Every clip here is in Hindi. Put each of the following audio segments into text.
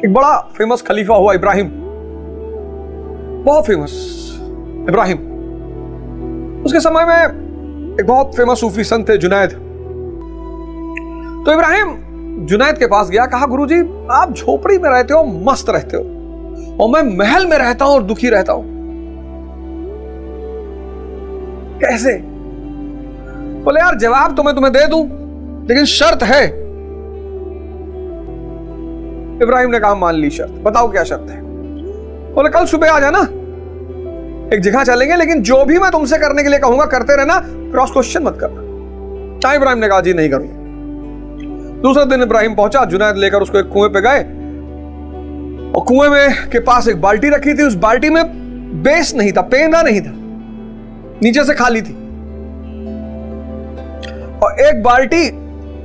एक बड़ा फेमस खलीफा हुआ इब्राहिम, बहुत फेमस इब्राहिम। उसके समय में एक बहुत फेमस सूफी संत थे जुनैद। तो इब्राहिम जुनैद के पास गया, कहा गुरुजी आप झोपड़ी में रहते हो, मस्त रहते हो, और मैं महल में रहता हूं और दुखी रहता हूं, कैसे? बोले यार जवाब तो मैं तुम्हें दे दूं, लेकिन शर्त है। इब्राहिम ने कहा मान ली शर्त, बताओ क्या शर्त है? बोले कल सुबह आ जाना, एक जगह चलेंगे, लेकिन जो भी मैं तुमसे करने के लिए कहूंगा करते रहना, क्रॉस क्वेश्चन मत करना। इब्राहिम ने कहा जी नहीं करूंगा। दूसरे दिन इब्राहिम पहुंचा, जुनैद लेकर उसको एक कुएं पे गए, और कुएं में के पास एक बाल्टी रखी थी। उस बाल्टी में बेस नहीं था, पेंदा नहीं था, नीचे से खाली थी, और एक बाल्टी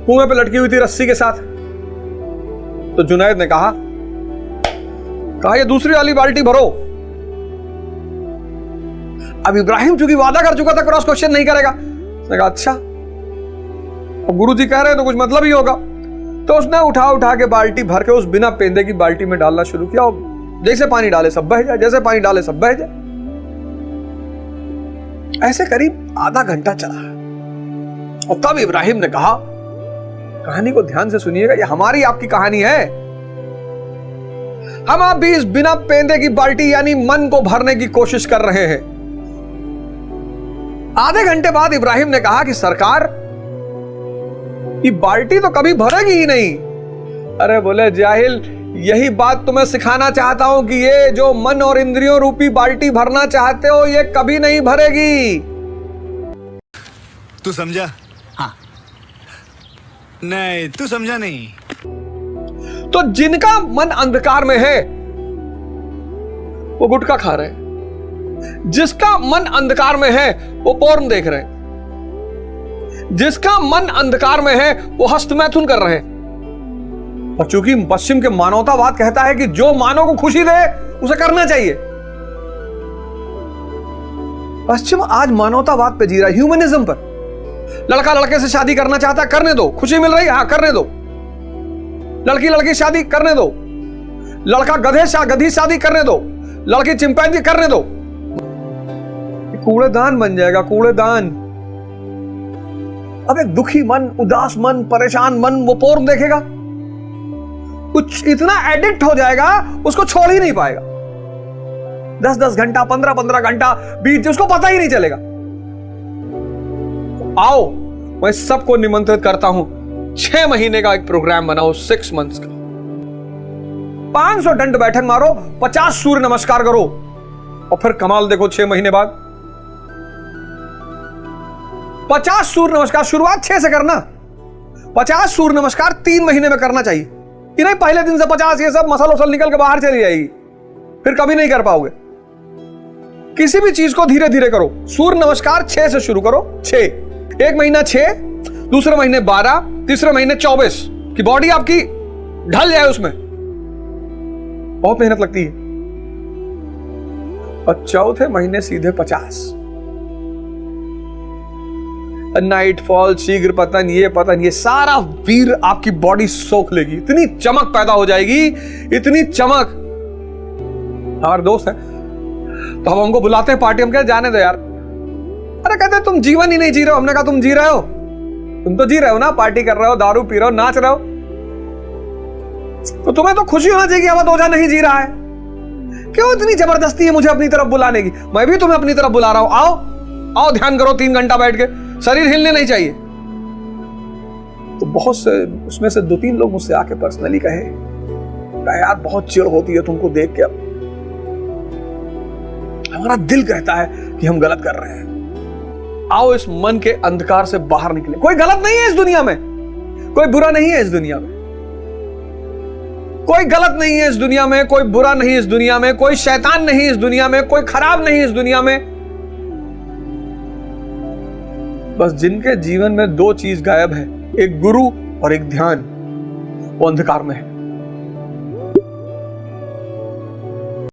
कुएं पे लटकी हुई थी रस्सी के साथ। तो जुनैद ने कहा ये दूसरी वाली बाल्टी भरो। अब इब्राहिम चूंकि वादा कर चुका था क्रॉस क्वेश्चन नहीं करेगा, उसने कहा अच्छा, अब गुरुजी कह रहे हैं तो कुछ मतलब ही होगा। तो उसने उठा के बाल्टी भर के उस बिना पेंदे की बाल्टी में डालना शुरू किया, और जैसे पानी डाले सब बह जाए, जैसे पानी डाले सब बह जाए। ऐसे करीब आधा घंटा चला, और तब इब्राहिम ने कहा, कहानी को ध्यान से सुनिएगा, ये हमारी आपकी कहानी है। हम आप भी इस बिना पेंदे की बाल्टी यानी मन को भरने की कोशिश कर रहे हैं। आधे घंटे बाद इब्राहिम ने कहा कि सरकार ये बाल्टी तो कभी भरेगी ही नहीं। अरे बोले जाहिल, यही बात तुम्हें सिखाना चाहता हूं कि ये जो मन और इंद्रियों रूपी बाल्टी भरना चाहते हो, ये कभी नहीं भरेगी। तू समझा? हाँ। नहीं तू समझा नहीं। तो जिनका मन अंधकार में है वो गुटखा खा रहे हैं, जिसका मन अंधकार में है वो पोर्न देख रहे हैं, जिसका मन अंधकार में है वो हस्तमैथुन कर रहे हैं। और चूंकि पश्चिम के मानवतावाद कहता है कि जो मानव को खुशी दे उसे करना चाहिए, पश्चिम आज मानवतावाद पे जी रहा है, ह्यूमनिज्म पर। लड़का लड़के से शादी करना चाहता है, करने दो, खुशी मिल रही है, हाँ करने दो। लड़की लड़की शादी करने दो, लड़का गधी शादी करने दो, लड़की चिंपैंजी करने दो। कूड़ेदान बन जाएगा, कूड़ेदान। अब एक दुखी मन, उदास मन, परेशान मन वो पोर्न देखेगा, कुछ इतना एडिक्ट हो जाएगा उसको छोड़ ही नहीं पाएगा। 10-10 घंटा, 15-15 घंटा बीत जाए, उसको पता ही नहीं चलेगा। आओ मैं सबको निमंत्रित करता हूं, 6 महीने का एक प्रोग्राम बनाओ, 6 मंथ्स का। 500 दंड बैठक मारो, 50 सूर्य नमस्कार करो, और फिर कमाल देखो 6 महीने बाद 50 सूर्य नमस्कार। शुरुआत 6 से करना, 50 सूर्य नमस्कार 3 महीने में करना चाहिए। कि नहीं पहले दिन से 50, ये सब मसल उसल निकल के बाहर चली जाएगी, फिर कभी नहीं कर पाओगे। किसी भी चीज को धीरे धीरे करो। सूर्य नमस्कार 6 से शुरू करो, 6, एक महीना 6, दूसरे महीने 12, तीसरे महीने 24, कि बॉडी आपकी ढल जाए उसमें। बहुत मेहनत लगती है। और चौथे महीने सीधे 50। नाइट फॉल, शीघ्र पतन, ये पतन, ये सारा वीर आपकी बॉडी सोख लेगी। इतनी चमक पैदा हो जाएगी, इतनी चमक। हमारे दोस्त है तो हम हमको बुलाते हैं पार्टी, हम कहते जाने दो यार। अरे कहते तुम जीवन ही नहीं जी रहे हो। हमने कहा तुम जी रहे हो, तुम तो जी रहे हो ना, पार्टी कर रहे हो, दारू पी रहे हो, नाच रहे हो, तो तुम्हें तो खुशी होना चाहिए कि अब दोजा नहीं जी रहा है। क्यों इतनी जबरदस्ती है मुझे अपनी तरफ बुलाने की? मैं भी तुम्हें अपनी तरफ बुला रहा हूं, आओ आओ ध्यान करो 3 घंटा बैठ के, शरीर हिलने नहीं चाहिए। तो बहुत से उसमें से 2-3 लोग मुझसे आके पर्सनली कहे यार बहुत चिढ़ होती है तुमको देख के, अब हमारा दिल कहता है कि हम गलत कर रहे हैं। आओ इस मन के अंधकार से बाहर निकले। कोई गलत नहीं है इस दुनिया में, कोई बुरा नहीं है इस दुनिया में, कोई गलत नहीं है इस दुनिया में, कोई बुरा नहीं है इस दुनिया में, कोई शैतान नहीं इस दुनिया में, कोई खराब नहीं इस दुनिया में। बस जिनके जीवन में 2 चीज गायब है, एक गुरु और एक ध्यान, वो अंधकार में है।